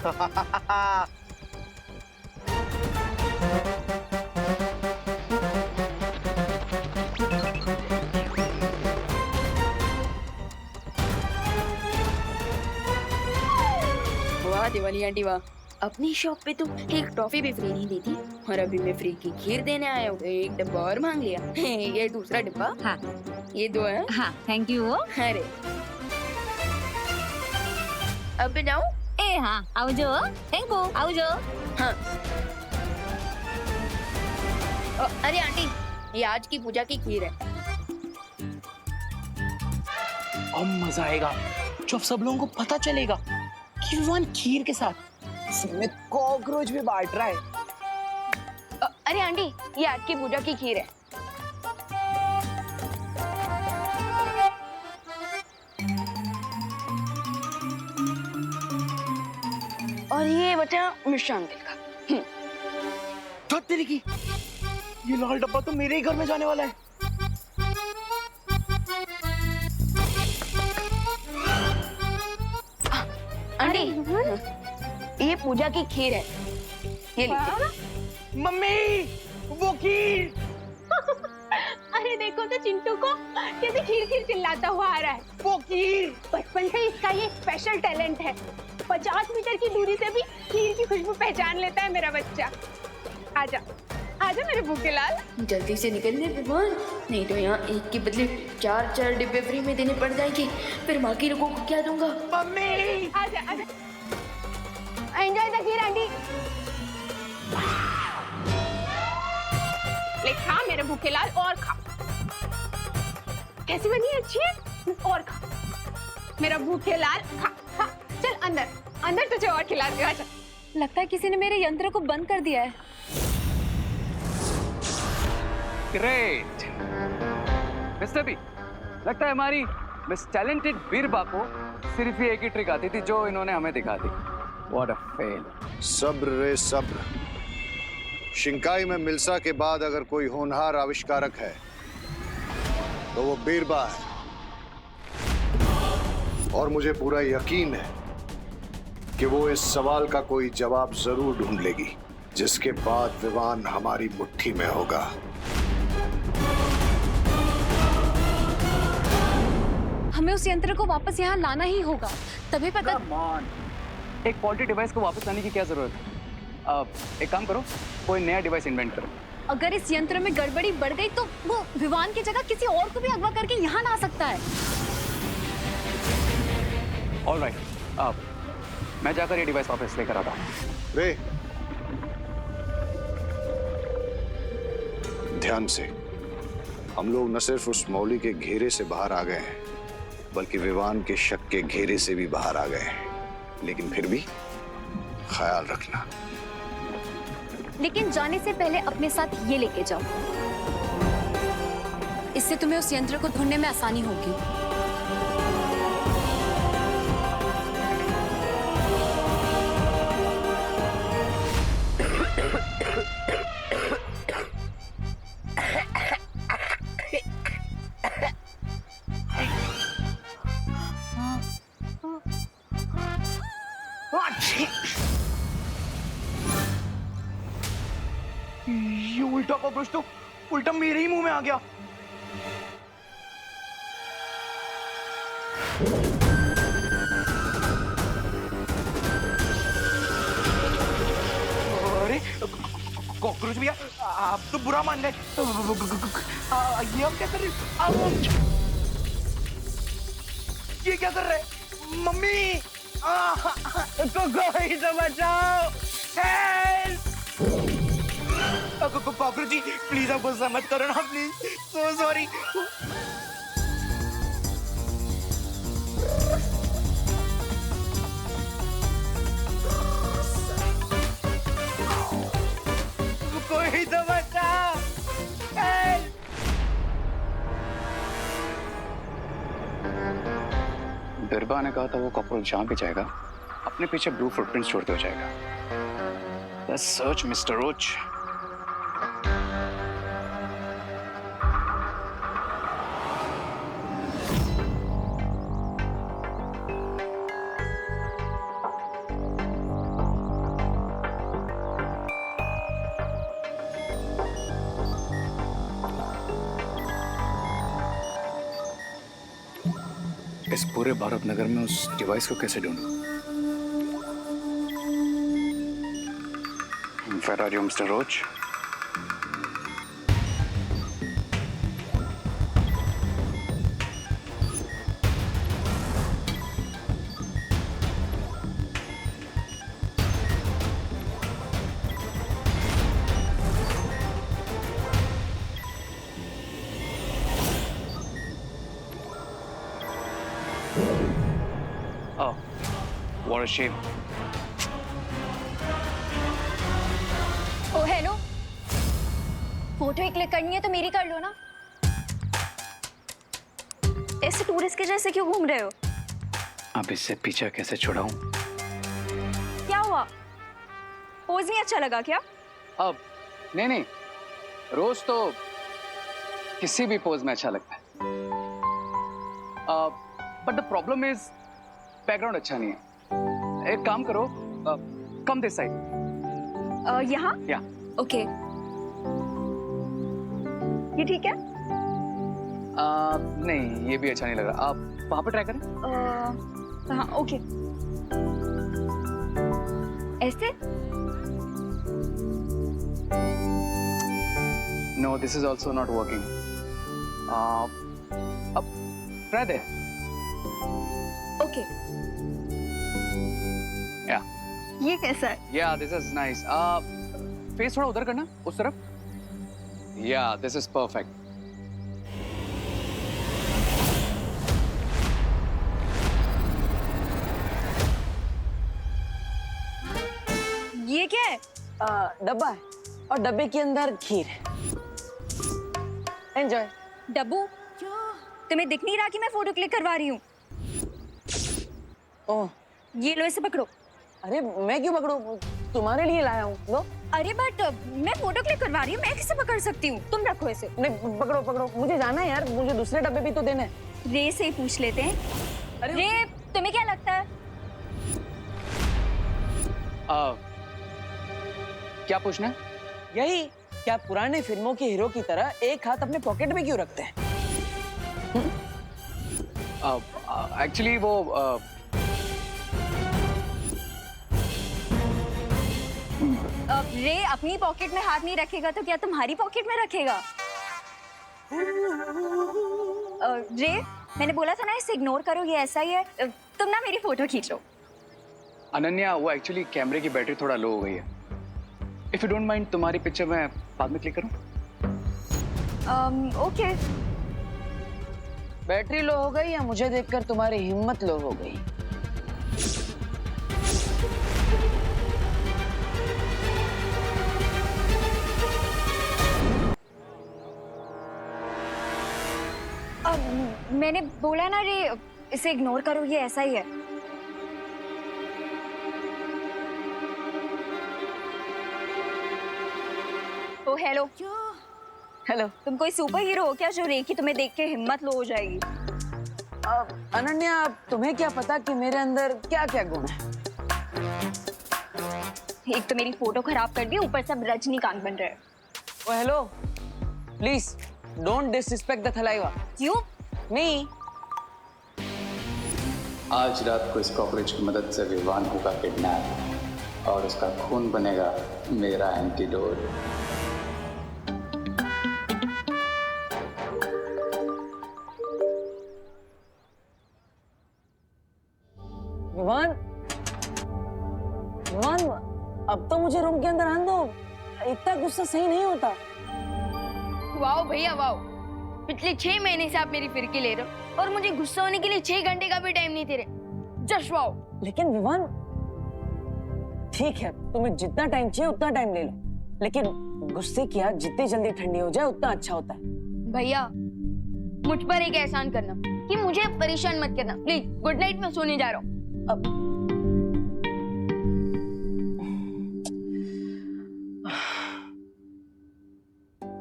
वाह दिवाली आंटी वाह, अपनी शॉप पे तो एक टॉफी भी फ्री नहीं देती और अभी मैं फ्री की खीर देने आया हूँ, एक डब्बा और मांग लिया। ये दूसरा डब्बा। हाँ ये दो है। हाँ थैंक यू। अरे अब बनाऊं? ए हाँ आवजो थैंक यू आवजो। हाँ। अरे आंटी, ये आज की पूजा की खीर है। अब मजा आएगा जब सब लोगों को पता चलेगा कि विवान खीर के साथ में कॉकरोच भी बांट रहा है। अरे आंटी, ये आज की पूजा की खीर है। और ये बचा मिष्ठान तिल का। तो तेरी की ये लाल डब्बा तो मेरे ही घर में जाने वाला है। आंटी, ये पूजा की खीर है, ये लीजिए। मम्मी वो खीर। अरे देखो तो चिंटू को कैसे खीर खीर चिल्लाता हुआ आ रहा है। वो खीर बचपन से इसका ये स्पेशल टैलेंट है, 50 मीटर की दूरी से भी खीर की खुशबू पहचान लेता है मेरा बच्चा। आजा आजा मेरे भूखे लाल। जल्दी से निकलने विवान, नहीं तो यहाँ एक के बदले 4 डिब्बे फ्री में देने पड़ जाएंगे, फिर माँ की रुको को क्या दूंगा। मम्मी आजा आजा, एंजॉय द खीर आंटी। ले खा मेरे भूखे लाल, और खा। कैसी बनी है? अच्छी है? और खा मेरा भूखे लाल, खा खा। चल अंदर अंदर, तुझे और खिला दे। आजा। लगता है किसी ने मेरे यंत्र को बंद कर दिया है। ग्रेट मिस्टर बी, लगता है हमारी मिस टैलेंटेड बीरबा को सिर्फ ही एक ही ट्रिक आती थी जो इन्होंने हमें दिखा दी। What a fail. सब्र रे सब्र। शिंकाई में मिल्सा के बाद अगर कोई होनहार आविष्कारक है तो वो बीरबा है, और मुझे पूरा यकीन है कि वो इस सवाल का कोई जवाब जरूर ढूंढ लेगी, जिसके बाद विवान हमारी मुट्ठी में होगा। हमें उस यंत्र को वापस यहाँ लाना ही होगा, तभी पता। Come on. एक फॉल्टी डिवाइस को वापस लाने की क्या जरूरत है? एक काम करो, कोई नया डिवाइस इन्वेंट करो। अगर इस यंत्र में गड़बड़ी बढ़ गई तो वो विवान की जगह किसी और को भी अगवा करके यहाँ ला सकता है। ऑलराइट, मैं जाकर ये डिवाइस वापस लेकर आता हूँ। रे ध्यान से, हम लोग न सिर्फ उस मौली के घेरे से बाहर आ गए हैं, बल्कि विवान के शक के घेरे से भी बाहर आ गए हैं। लेकिन फिर भी ख्याल रखना। लेकिन जाने से पहले अपने साथ ये लेके जाओ, इससे तुम्हें उस यंत्र को ढूंढने में आसानी होगी। ये उल्टा कॉकरोच तो उल्टा मेरे ही मुंह में आ गया। अरे कॉकरोच भैया, आप तो बुरा मान गए। ये हम क्या कर रहे हैं? ये क्या कर रहे हैं? मम्मी कोई तो बचाओ। हेल्प! कॉकरोच जी प्लीज आप गुस्सा मत करो ना, प्लीज। So sorry. कोई तो बचाओ। हेल्प! बीरबा ने कहा था वो कॉकरोच जहां भी जाएगा अपने पीछे ब्लू फुटप्रिंट छोड़ते हो जाएगा। Let's search Mr. Roach. इस पूरे भारत नगर में उस डिवाइस को कैसे ढूंढूं? Where are you, Mr. Roach? Oh, what a shame. Oh hello, photo ही क्लिक करनी है तो मेरी कर लो ना। ऐसे टूरिस्ट के जैसे क्यों घूम रहे हो? अब इससे पीछा कैसे छुड़ाऊं? क्या हुआ? पोज नहीं अच्छा लगा क्या? अब नहीं, रोज तो किसी भी पोज में अच्छा लगता है। But the problem is background अच्छा नहीं है। एक काम करो, कम दिस साइड। यहाँ? या ओके। ये ठीक है? नहीं, ये भी अच्छा नहीं लग रहा। आप वहां पर ट्राई करें। हाँ, ओके। ऐसे? No, this is also not working. अब ट्राई दे। ओके। या ये कैसा है? या दिस इज नाइस। फेस थोड़ा उधर करना, उस तरफ। या दिस इज परफेक्ट। ये क्या है? डब्बा है और डब्बे के अंदर खीर है। एंजॉय। डब्बू, तुम्हें दिख नहीं रहा कि मैं फोटो क्लिक करवा रही हूँ? ओह, ये लो, इसे पकड़ो। अरे मैं क्यों पकड़ूं? तुम्हारे लिए लाया हूँ। लो। अरे बट मैं फोटो क्लिक करवा रही हूँ, मैं कैसे पकड़ सकती हूँ? तुम रखो इसे। नहीं, पकड़ो पकड़ो, मुझे जाना है यार, मुझे दूसरे डब्बे भी तो देने हैं। रे से ही पूछ लेते हैं। अरे रे, तुम्हें क्या लगता है? क्या पूछना है? यही, क्या पुराने फिल्मों के हीरो की तरह एक हाथ अपने पॉकेट में क्यों रखते हैं? एक्चुअली वो रे अपनी पॉकेट में हाथ नहीं रखेगा तो क्या तुम्हारी पॉकेट में रखेगा? रे, मैंने बोला था ना इसे इग्नोर करो, ये ऐसा ही है। तुम ना मेरी फोटो खींचो। अनन्या, वो एक्चुअली कैमरे की बैटरी थोड़ा लो हो गई है। इफ यू डोंट माइंड, तुम्हारी पिक्चर मैं बाद में क्लिक करूं? ओके। बैटरी लो हो गई या मुझे देखकर तुम्हारी हिम्मत लो हो गई? मैंने बोला ना रे, इसे इग्नोर करो, ये ऐसा ही है। ओ हेलो। हेलो। तुम कोई सुपर हीरो हो क्या जो रे की तुम्हें देख के हिम्मत लो हो जाएगी? अनन्या, तुम्हें क्या पता कि मेरे अंदर क्या क्या गुण है? एक तो मेरी फोटो खराब कर दी, ऊपर से अब रजनीकांत बन रहे हैं। Oh hello, please don't disrespect the Thalaiva. क्यों? मी। आज रात को इस कॉकरोच की मदद से विवान होगा किडनैप और उसका खून बनेगा मेरा एंटीडोट। विवान, विवान, अब तो मुझे रूम के अंदर आने दो। इतना गुस्सा सही नहीं होता। वाओ भैया वाओ, पिछले 6 महीने से आप मेरी फिरकी ले रहे हो और मुझे गुस्सा होने के लिए 6 घंटे का भी टाइम नहीं दे रहे। Just wow. लेकिन विवान, ठीक है, तुम्हें जितना टाइम चाहिए उतना टाइम ले लो, लेकिन गुस्से की आग जितनी जल्दी ठंडी हो जाए उतना अच्छा होता है। भैया, मुझ पर एक एहसान करना कि मुझे परेशान मत करना प्लीज। गुड नाइट, मैं सोने जा रहा हूँ।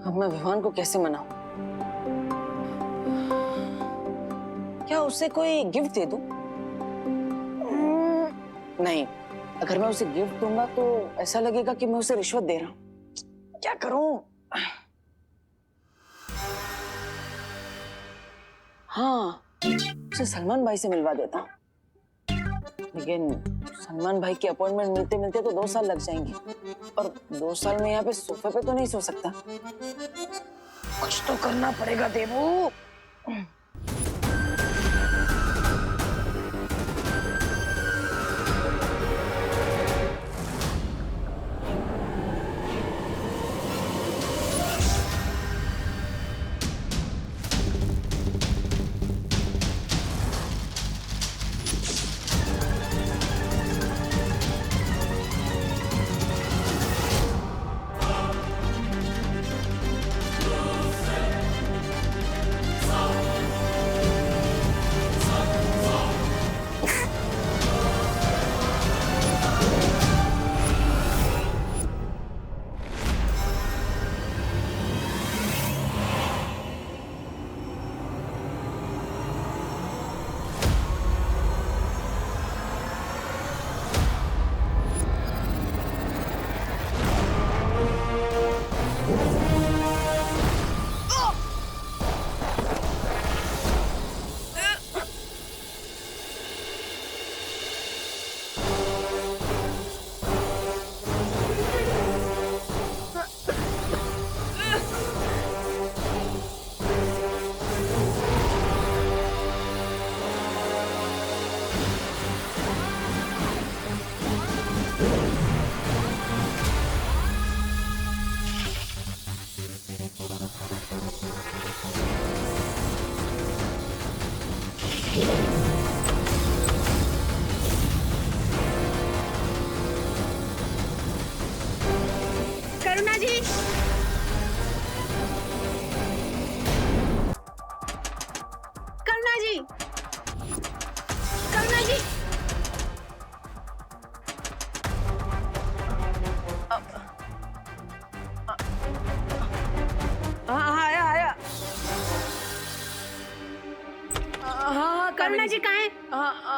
अब मैं विवान को कैसे मनाऊं? क्या उसे कोई गिफ्ट दे दूं? नहीं, अगर मैं उसे गिफ्ट दूंगा तो ऐसा लगेगा कि मैं उसे रिश्वत दे रहा हूं। क्या करूं? हाँ, उसे सलमान भाई से मिलवा देता हूँ। लेकिन सलमान भाई की अपॉइंटमेंट मिलते मिलते तो 2 साल लग जाएंगे, और 2 साल में यहाँ पे सोफे पे तो नहीं सो सकता। कुछ तो करना पड़ेगा देवू। करुणा जी, करुणा जी, करुणा जी। आया आया। हाँ करुणा जी कहाँ हैं?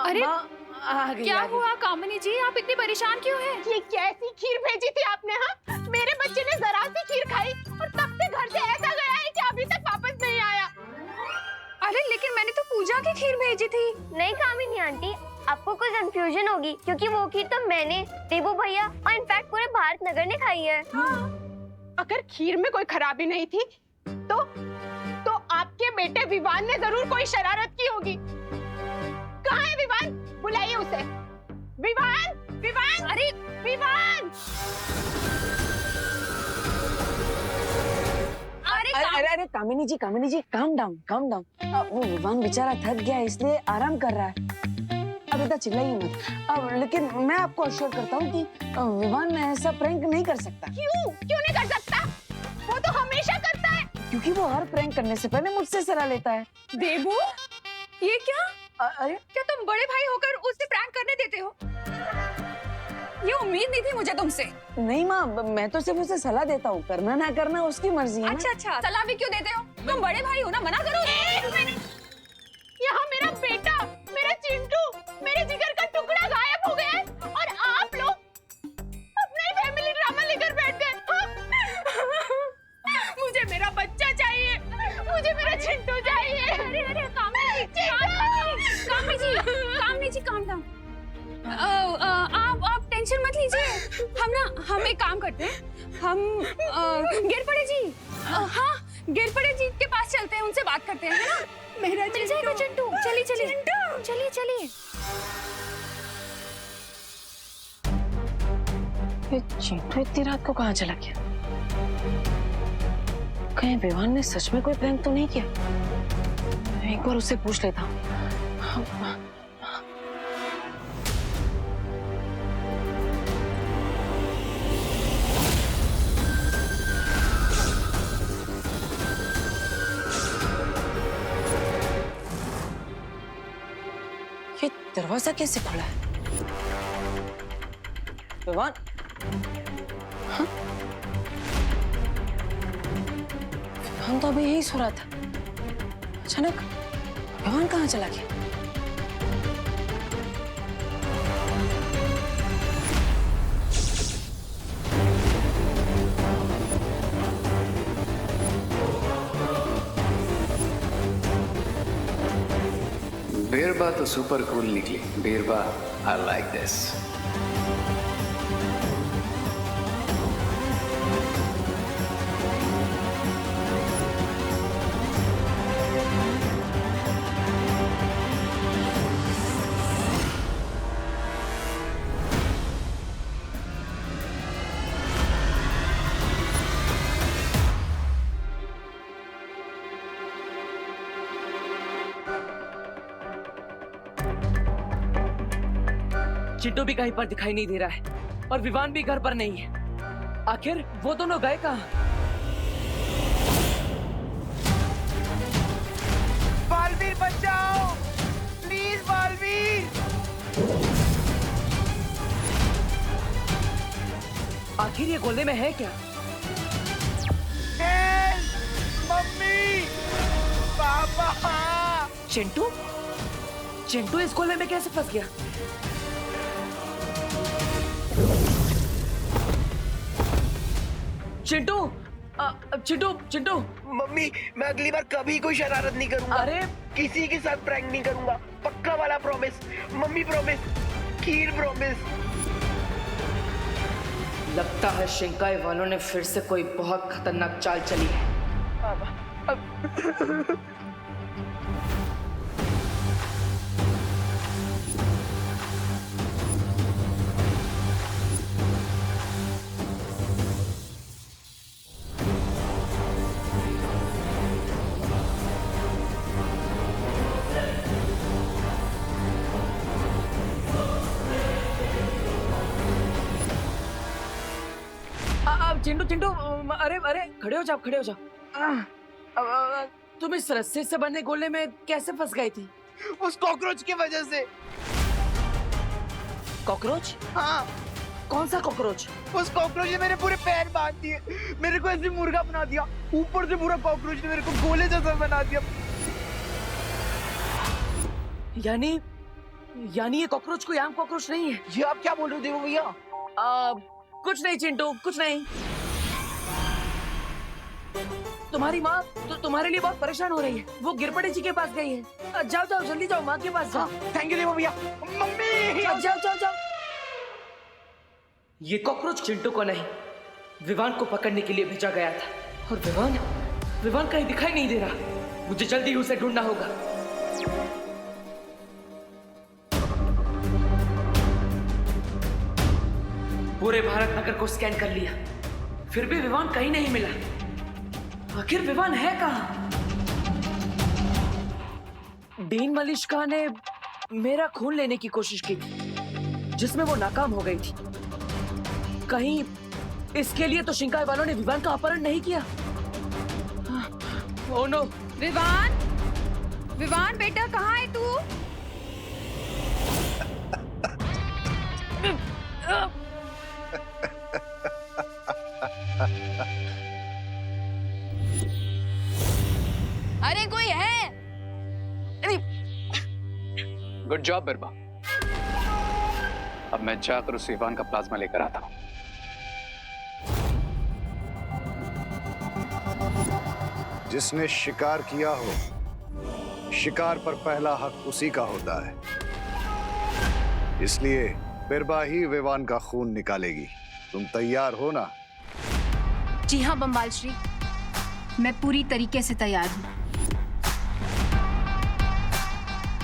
अरे, आ गई, क्या आ गई। हुआ कामिनी जी, आप इतनी परेशान क्यों हैं? ये कैसी खीर भेजी थी आपने? हाँ, मेरे बच्चे ने जरा सी खीर खाई और तब से घर से ऐसा गया है कि अभी तक वापस नहीं आया। अरे लेकिन मैंने तो पूजा की खीर भेजी थी। नहीं कामिनी आंटी, आपको कोई कंफ्यूजन होगी क्योंकि वो खीर तो मैंने, देवू भैया और इनफैक्ट पूरे भारत नगर ने खाई है। अगर खीर में कोई खराबी नहीं थी तो आपके बेटे विवान ने जरूर कोई शरारत की होगी। कहाँ है विवान? बुलाइए उसे। विवान, विवान, अरे विवान। अरे कामिनी जी काम डाउन काम डाउन। वो विवान बेचारा थक गया है, इसलिए आराम कर रहा है। अब इतना चिल्लाइए मत। अब लेकिन मैं आपको अश्योर करता हूँ कि विवान ऐसा प्रैंक नहीं कर सकता। क्यों नहीं कर सकता? वो तो हमेशा करता है। क्योंकि वो हर प्रैंक करने से पहले मुझसे सलाह लेता है। देवू, ये क्या? अरे क्या तुम बड़े भाई होकर उससे प्रैंक करने देते हो? ये उम्मीद नहीं थी मुझे तुमसे। नहीं माँ, मैं तो सिर्फ उसे सलाह देता हूँ, करना ना करना उसकी मर्जी है ना। अच्छा, सलाह भी क्यों देते हो? तुम बड़े भाई हो ना, मना करो। यहाँ मेरा बेटा, मेरा चिंटू, मेरे जिगर का टुकड़ा गायब हो गया है और आप लोग अपना ही फैमिली ड्रामा लेकर बैठ गए। मुझे मेरा बच्चा चाहिए, मुझे मेरा चिंटू चाहिए। अरे कामिनी जी काम डाउन। आप टेंशन मत लीजिए। हम एक काम करते हैं, हम गिरपड़े जी, हाँ गिरपड़े जी के पास चलते हैं, उनसे बात करते हैं, है ना? मेरा मिल जाएगा चिंटू। चलिए। ये चिंटू इतनी रात को कहाँ चला गया? कहीं विवान ने सच में कोई प्रैंक तो नहीं किया? एक बार उससे पूछ लेता हूँ। ये दरवाजा कैसे खुला है? विवान, हाँ? विवान तो अभी यही सो रहा था, अचानक विवान कहाँ चला गया? बीरबा तो सुपर कूल निकली। बीरबा, आई लाइक दिस। चिंटू भी कहीं पर दिखाई नहीं दे रहा है और विवान भी घर पर नहीं है। आखिर वो दोनों गए कहाँ? बालवीर बचाओ, प्लीज बालवीर। आखिर ये गोले में है क्या? मम्मी, पापा। चिंटू? चिंटू इस गोले में कैसे फंस गया? चिंटू, चिंटू, चिंटू। मम्मी, मैं अगली बार कभी कोई शरारत नहीं करूंगा। अरे किसी के साथ प्रैंक नहीं करूंगा, पक्का वाला प्रॉमिस। मम्मी प्रॉमिस, खीर प्रॉमिस। लगता है शिंकाई वालों ने फिर से कोई बहुत खतरनाक चाल चली है। चिंटू, चिंटू, अरे अरे खड़े हो जाओ, खड़े हो जाओ। तुम इस रस्से से बने गोले में कैसे फंस गई थी? उस कॉकरोच की वजह से। कॉकरोच? हाँ, कौन सा कॉकरोच? उस कॉकरोच ने मेरे पूरे पैर बांध दिए, मेरे को ऐसे मुर्गा बना दिया, ऊपर से पूरा कॉकरोच ने मेरे को गोले जैसा बना दिया। यानी ये कॉकरोच कोई आम कॉकरोच नहीं है। ये आप क्या बोल रहे हो देवो भैया? कुछ नहीं चिंटू, कुछ नहीं। तुम्हारी माँ तो तुम्हारे लिए बहुत परेशान हो रही है। वो गिरपड़े जी के पास गई है। जाओ जाओ, जल्दी जाओ, माँ के पास जाओ। थैंक यू देवो भैया। मम्मी, जाओ जाओ जाओ जाओ। ये कॉकरोच चिंटू को नहीं, विवान को पकड़ने के लिए भेजा गया था। और विवान कहीं दिखाई नहीं दे रहा। मुझे जल्दी उसे ढूंढना होगा। पूरे भारत नगर को स्कैन कर लिया, फिर भी विवान कहीं नहीं मिला। आखिर विवान है कहाँ? डीन मलिश्का ने मेरा खून लेने की कोशिश की थी, जिसमें वो नाकाम हो गई थी। कहीं इसके लिए तो शिंकाई वालों ने विवान का अपहरण नहीं किया? Oh no. विवान, विवान बेटा कहाँ है तू? अरे कोई है? Good job Birba. अब मैं जाकर उस विवान का प्लाज्मा लेकर आता हूँ। जिसने शिकार किया हो, शिकार पर पहला हक उसी का होता है। इसलिए बिरबा ही विवान का खून निकालेगी। तुम तैयार हो ना? जी हाँ बम्बाल श्री, मैं पूरी तरीके से तैयार हूँ।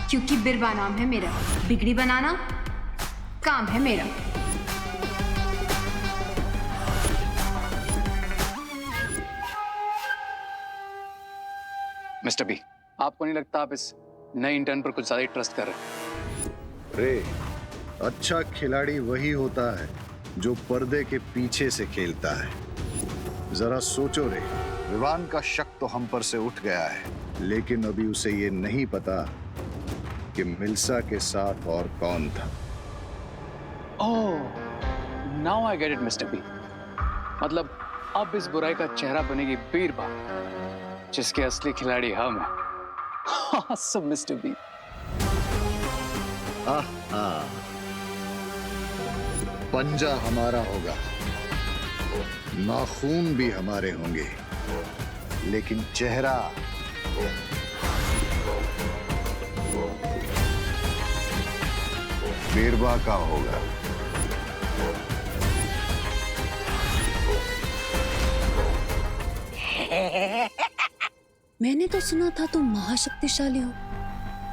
क्योंकि बिरबा नाम है मेरा, बिगड़ी बनाना काम है मेरा। मिस्टर बी, आपको नहीं लगता आप इस नए इंटर्न पर कुछ ज्यादा ही ट्रस्ट कर रहे हैं? रे, अच्छा खिलाड़ी वही होता है जो पर्दे के पीछे से खेलता है। जरा सोचो रे, विवान का शक तो हम पर से उठ गया है, लेकिन अभी उसे ये नहीं पता कि मिल्सा के साथ और कौन था। Oh, now I get it mister B. मतलब अब इस बुराई का चेहरा बनेगी बीरबा, जिसके असली खिलाड़ी हम हैं। Awesome, mister B. पंजा हमारा होगा, नाखून भी हमारे होंगे, लेकिन चेहरा बीरबा का होगा। मैंने तो सुना था तुम महाशक्तिशाली हो,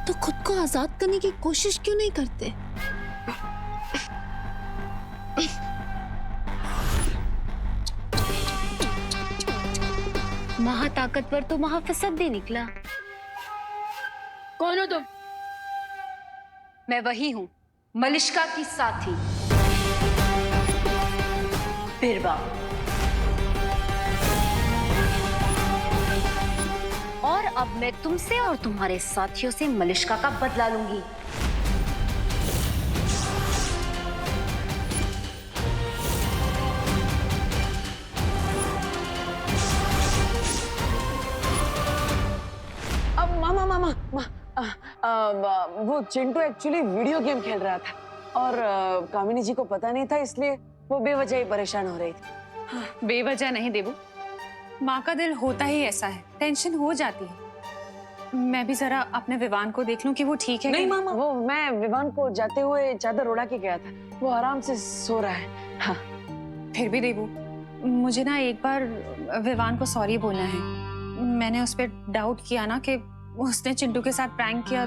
तो खुद को आजाद करने की कोशिश क्यों नहीं करते? महाताकतवर तो महाफसद निकला। कौन हो तुम? मैं वही हूँ, मलिष्का की साथी बीरबा। और अब मैं तुमसे और तुम्हारे साथियों से मलिष्का का बदला लूंगी। अब मामा वो चिंटू एक्चुअली वीडियो गेम खेल रहा था और कामिनी जी को पता नहीं था, इसलिए वो बेवजह ही परेशान हो रही थी। बेवजह नहीं देबू, माँ का दिल होता ही ऐसा है, टेंशन हो जाती है। मैं भी जरा अपने विवान को देख लूं कि वो ठीक है। नहीं मामा, वो मैं विवान को जाते हुए चादर उड़ा के गया था, वो आराम से सो रहा है। हाँ। फिर भी देबू, मुझे ना एक बार विवान को सॉरी बोलना है। मैंने उस पर डाउट किया ना कि उसने चिंटू के साथ प्रैंक किया।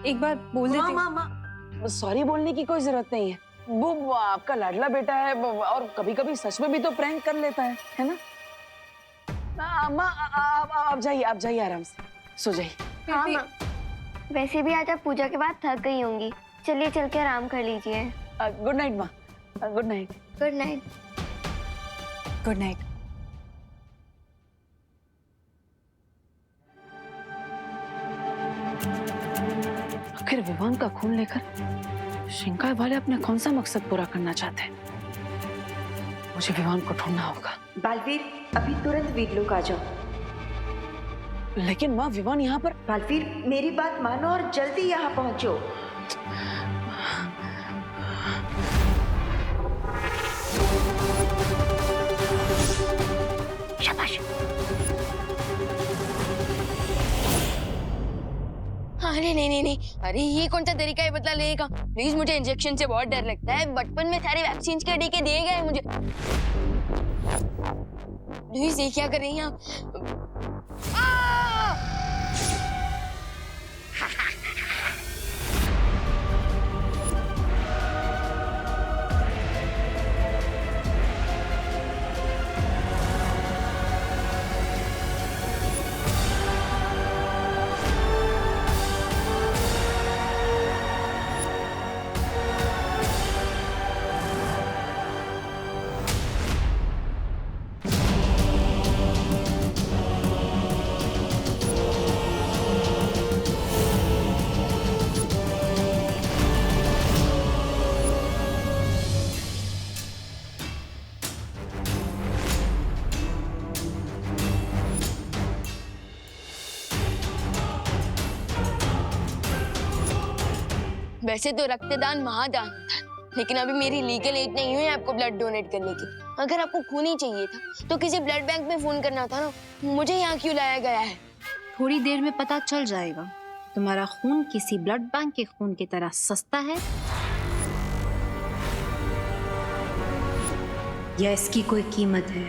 एक बार बोल देती। मामा, सॉरी बोलने की कोई जरूरत नहीं है, वो आपका लाडला बेटा है और कभी-कभी सच में भी तो प्रैंक कर लेता है ना? माँ आप जाइए आराम से, सो जाइए। हाँ माँ, वैसे भी आज आप पूजा के बाद थक गई होंगी, चलिए चल के आराम कर लीजिए। गुड नाइट माँ। Good night. Good night. Good night. आखिर विवान का खून लेकर शिंकाई वाले अपने कौन सा मकसद पूरा करना चाहते हैं? मुझे विवान को ढूंढना होगा। बालवीर, अभी तुरंत वीरलोक आ जाओ। लेकिन माँ, विवान यहाँ पर। बालवीर, मेरी बात मानो और जल्दी यहाँ पहुंचो। शाबाश। अरे नहीं, अरे ये कौन सा तरीका है बदला लेने का? प्लीज, मुझे इंजेक्शन से बहुत डर लगता है। बचपन में सारे वैक्सीन के टीके दिए गए मुझे। प्लीज, ये क्या कर रही हैं आप? वैसे तो रक्तदान महादान था, लेकिन अभी मेरी लीगल एज नहीं हुई आपको ब्लड डोनेट करने की। अगर आपको खून ही चाहिए था तो किसी ब्लड बैंक में फोन करना था ना। मुझे यहाँ क्यों लाया गया है? थोड़ी देर में पता चल जाएगा तुम्हारा खून किसी ब्लड बैंक के खून की तरह सस्ता है या इसकी कोई कीमत है।